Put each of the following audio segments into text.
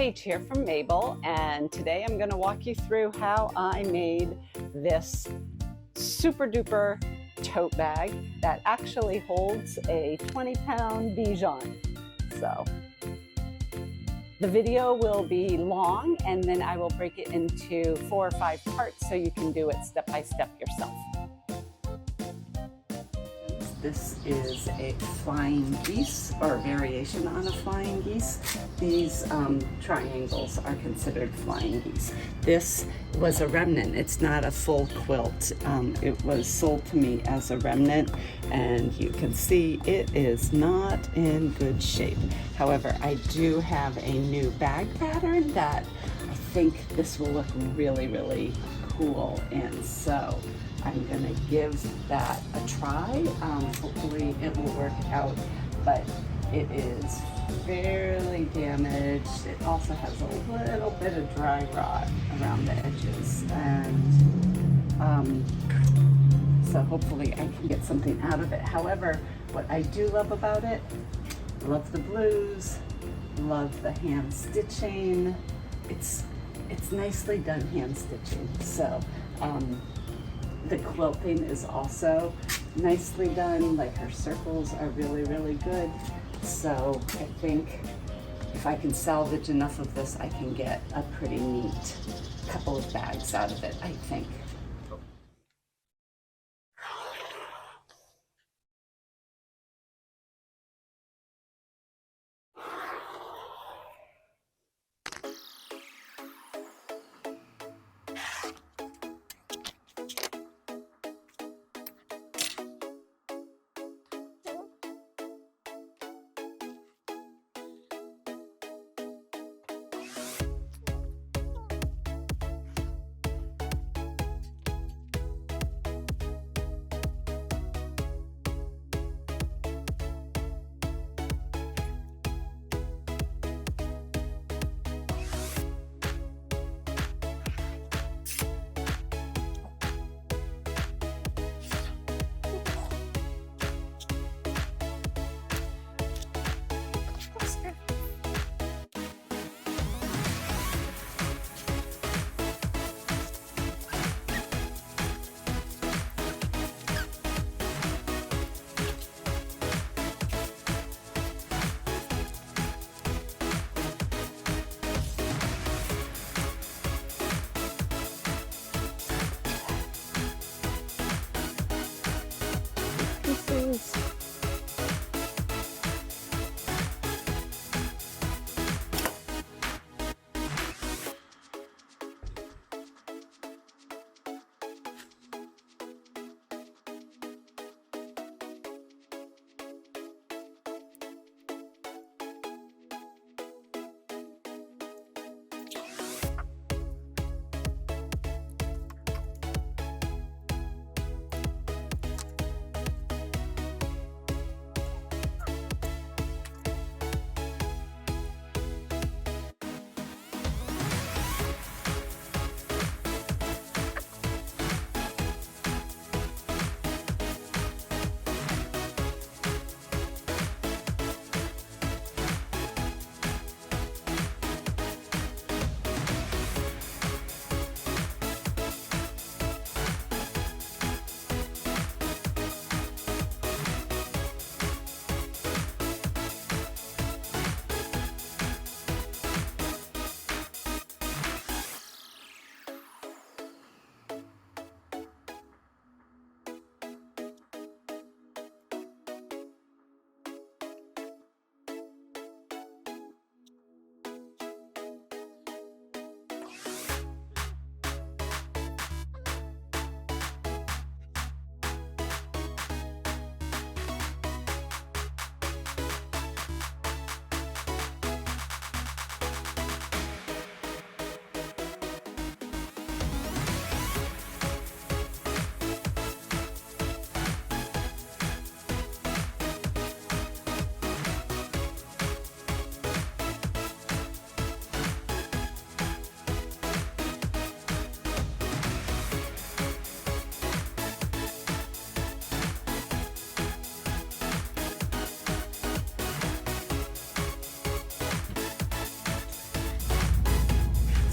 Paige here from m.a.b.e.l, and today I'm going to walk you through how I made this super duper tote bag that actually holds a 20-pound Bichon. So the video will be long, and then I will break it into 4 or 5 parts so you can do it step by step yourself. This is a flying geese, or variation on a flying geese. These triangles are considered flying geese. This was a remnant. It's not a full quilt. It was sold to me as a remnant, and you can see it is not in good shape. However, I do have a new bag pattern that I think this will look really, really cool in. So I'm gonna give that a try. Hopefully it will work out, but it is fairly damaged. It also has a little bit of dry rot around the edges, and so hopefully I can get something out of it. However, what I do love about it, love the blues, love the hand stitching. It's nicely done hand stitching. So the quilting is also nicely done. Like, her circles are really, really good. So I think if I can salvage enough of this, I can get a pretty neat couple of bags out of it, I think.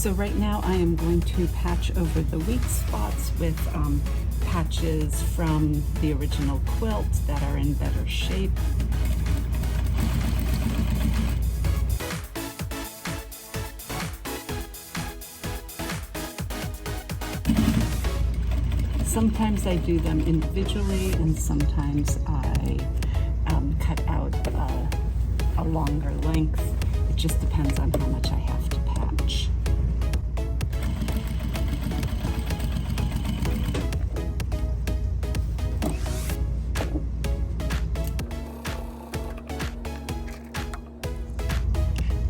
So right now I am going to patch over the weak spots with patches from the original quilt that are in better shape. Sometimes I do them individually, and sometimes I cut out a longer length. It just depends on how much I have to patch.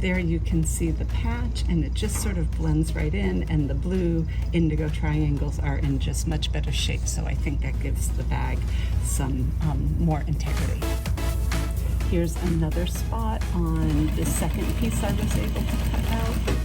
There you can see the patch, and it just sort of blends right in, and the blue indigo triangles are in just much better shape, so I think that gives the bag some more integrity. Here's another spot on the second piece I was able to cut out.